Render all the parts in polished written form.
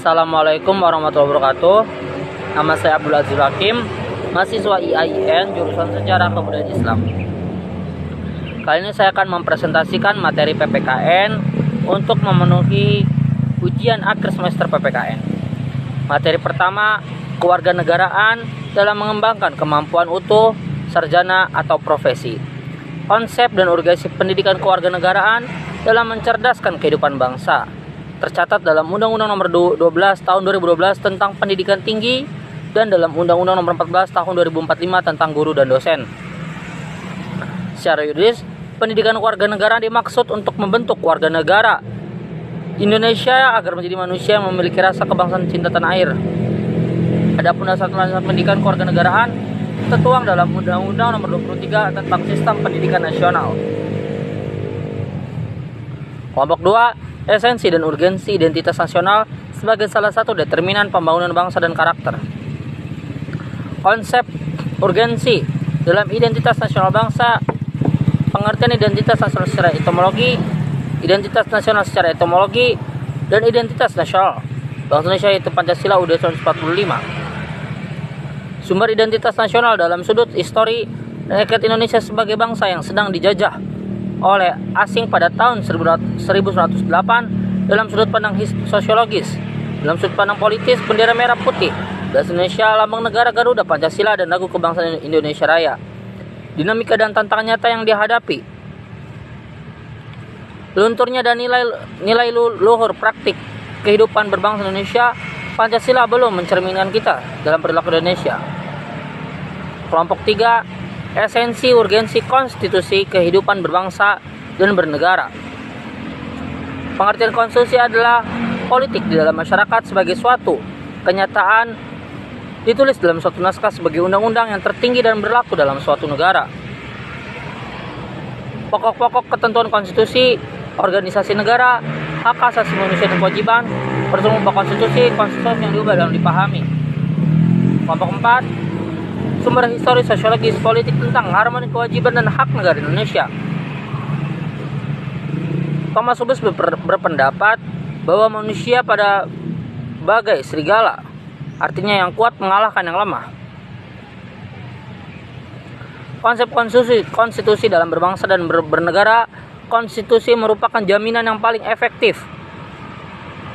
Assalamualaikum warahmatullahi wabarakatuh. Nama saya Abdul Aziz Hakim, mahasiswa IAIN jurusan Sejarah Kebudayaan Islam. Kali ini saya akan mempresentasikan materi PPKN untuk memenuhi ujian akhir semester PPKN. Materi pertama, kewarganegaraan dalam mengembangkan kemampuan utuh, sarjana atau profesi. Konsep dan urgensi pendidikan kewarganegaraan dalam mencerdaskan kehidupan bangsa tercatat dalam Undang-Undang Nomor 12 Tahun 2012 tentang Pendidikan Tinggi dan dalam Undang-Undang Nomor 14 Tahun 2045 tentang Guru dan Dosen. Secara yuridis, pendidikan kewarganegaraan dimaksud untuk membentuk warga negara Indonesia agar menjadi manusia yang memiliki rasa kebangsaan cinta tanah air. Adapun dasar-dasar pendidikan kewarganegaraan tertuang dalam Undang-Undang Nomor 23 tentang Sistem Pendidikan Nasional. Kelompok 2, esensi dan urgensi identitas nasional sebagai salah satu determinan pembangunan bangsa dan karakter. Konsep urgensi dalam identitas nasional bangsa, pengertian identitas nasional secara etimologi, identitas nasional secara etimologi, dan identitas nasional bangsa Indonesia yaitu Pancasila UUD 1945. Sumber identitas nasional dalam sudut histori dan rakyat Indonesia sebagai bangsa yang sedang dijajah oleh asing pada tahun 1908 dalam sudut pandang sosiologis, dalam sudut pandang politis, bendera merah putih, bahasa Indonesia, lambang negara Garuda, Pancasila, dan lagu kebangsaan Indonesia Raya. Dinamika dan tantangan nyata yang dihadapi, lunturnya dan nilai luhur praktik kehidupan berbangsa Indonesia, Pancasila belum mencerminkan kita dalam perilaku Indonesia. Kelompok 3, esensi urgensi konstitusi kehidupan berbangsa dan bernegara. Pengertian konstitusi adalah politik di dalam masyarakat sebagai suatu kenyataan ditulis dalam suatu naskah sebagai undang-undang yang tertinggi dan berlaku dalam suatu negara. Pokok-pokok ketentuan konstitusi, organisasi negara, hak asasi manusia dan kewajiban, bersumber konstitusi yang diubah dalam dipahami. Kelompok 4, sumber historis sosiologis politik tentang harmoni kewajiban dan hak negara Indonesia. Thomas Hobbes berpendapat bahwa manusia pada bagai serigala, artinya yang kuat mengalahkan yang lemah. Konsep konstitusi dalam berbangsa dan bernegara, konstitusi merupakan jaminan yang paling efektif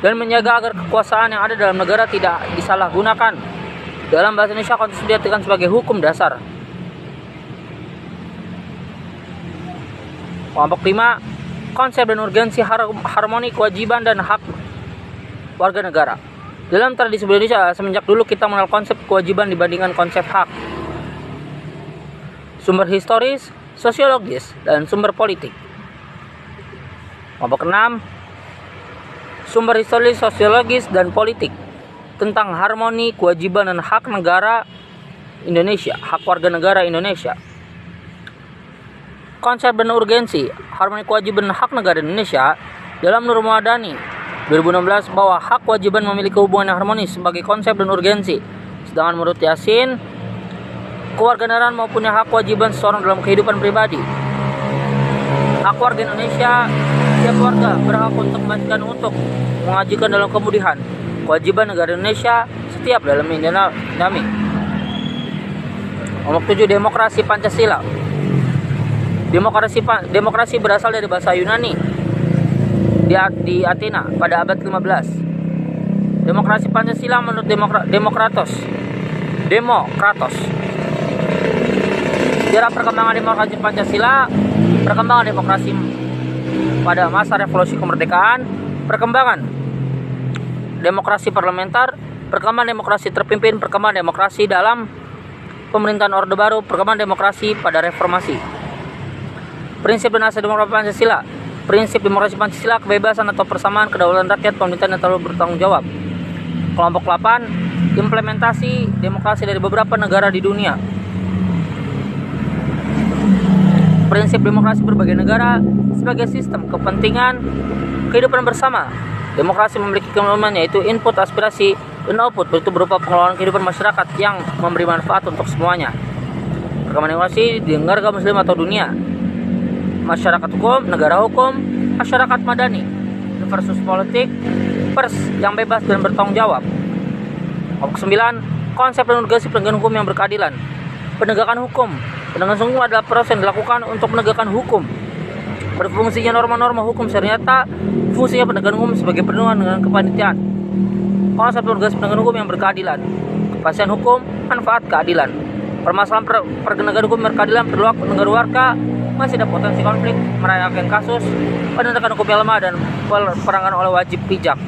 dan menjaga agar kekuasaan yang ada dalam negara tidak disalahgunakan. Dalam bahasa Indonesia, konstitusi diartikan sebagai hukum dasar. Kelompok 5, konsep dan urgensi harmoni kewajiban dan hak warga negara. Dalam tradisi Indonesia, semenjak dulu kita mengenal konsep kewajiban dibandingkan konsep hak. Sumber historis, sosiologis, dan sumber politik. Kelompok 6, sumber historis, sosiologis, dan politik tentang harmoni kewajiban dan hak negara Indonesia, hak warga negara Indonesia. Konsep dan urgensi harmoni kewajiban dan hak negara Indonesia dalam Nur Madani 2016 bahwa hak kewajiban memiliki hubungan yang harmonis sebagai konsep dan urgensi. Sedangkan menurut Yasin, kewarganegaraan mempunyai hak kewajiban seseorang dalam kehidupan pribadi. Hak warga Indonesia, setiap warga berhak untuk mengajukan dalam kemudian kewajiban negara Indonesia setiap dalam dinamik. Nomor 7, demokrasi Pancasila. Demokrasi berasal dari bahasa Yunani di Athena pada abad ke-15. Demokrasi Pancasila menurut Demokratos. Sejarah perkembangan demokrasi Pancasila, perkembangan demokrasi pada masa revolusi kemerdekaan, perkembangan demokrasi parlementer, perkembangan demokrasi terpimpin, perkembangan demokrasi dalam pemerintahan Orde Baru, perkembangan demokrasi pada reformasi. Prinsip dan asas demokrasi Pancasila. Prinsip demokrasi Pancasila, kebebasan atau persamaan, kedaulatan rakyat, pemerintahan yang terlalu bertanggung jawab. Kelompok 8, implementasi demokrasi dari beberapa negara di dunia. Prinsip demokrasi berbagai negara sebagai sistem kepentingan kehidupan bersama. Demokrasi memiliki kelebihan yaitu input aspirasi dan output, itu berupa pengelolaan kehidupan masyarakat yang memberi manfaat untuk semuanya. Perkembangan demokrasi di negara muslim atau dunia. Masyarakat hukum, negara hukum, masyarakat madani versus politik, pers yang bebas dan bertanggung jawab. Kelompok 9, konsep dan urgensi penegakan hukum yang berkeadilan. Penegakan hukum. Penegakan hukum adalah proses yang dilakukan untuk menegakkan hukum. Berfungsinya norma-norma hukum ternyata fungsinya penegakan hukum sebagai perlindungan dengan kepanitiaan. Konsep dan urgensi penegakan hukum yang berkeadilan. Kepastian hukum, manfaat keadilan. Permasalahan penegakan hukum yang berkeadilan perlu negara warga masih ada potensi konflik, merayakan kasus, penegakan hukum yang lemah dan perangan oleh wajib pijak.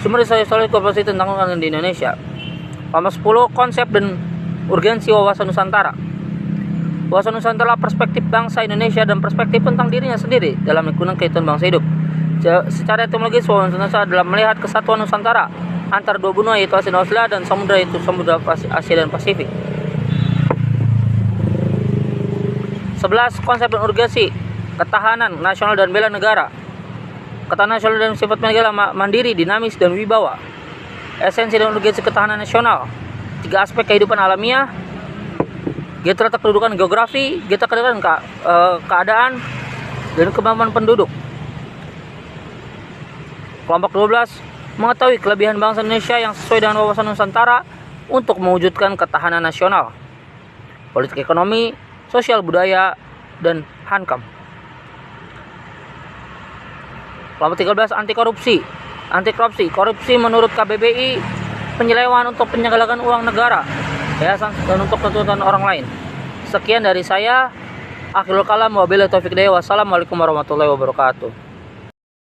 Sumber solusi korporasi tentang hukum di Indonesia. Kelompok 10, konsep dan urgensi wawasan Nusantara. Wawasan Nusantara perspektif bangsa Indonesia dan perspektif tentang dirinya sendiri dalam lingkungan kehidupan bangsa hidup. Secara etimologis, wawasan Nusantara adalah melihat kesatuan Nusantara antara dua benua yaitu Asia dan Australia dan samudra yaitu samudra Asia dan Pasifik. 11. Konsep dan urgensi ketahanan nasional dan bela negara. Ketahanan nasional dan sifat negara mandiri, dinamis, dan wibawa. Esensi dan urgensi ketahanan nasional. 3 aspek kehidupan alamiah, geoterletak kedudukan geografi, geoterletak keadaan, dan kemampuan penduduk. Kelompok 12, mengetahui kelebihan bangsa Indonesia yang sesuai dengan wawasan Nusantara untuk mewujudkan ketahanan nasional, politik ekonomi, sosial budaya, dan hankam. Kelompok 13, anti korupsi. Korupsi menurut KBBI penyelewengan untuk penyalahgunaan uang negara, yayasan dan untuk tuntutan orang lain. Sekian dari saya. Akhirul kalam, wabillahi taufiq hidayah. Wassalamualaikum warahmatullahi wabarakatuh.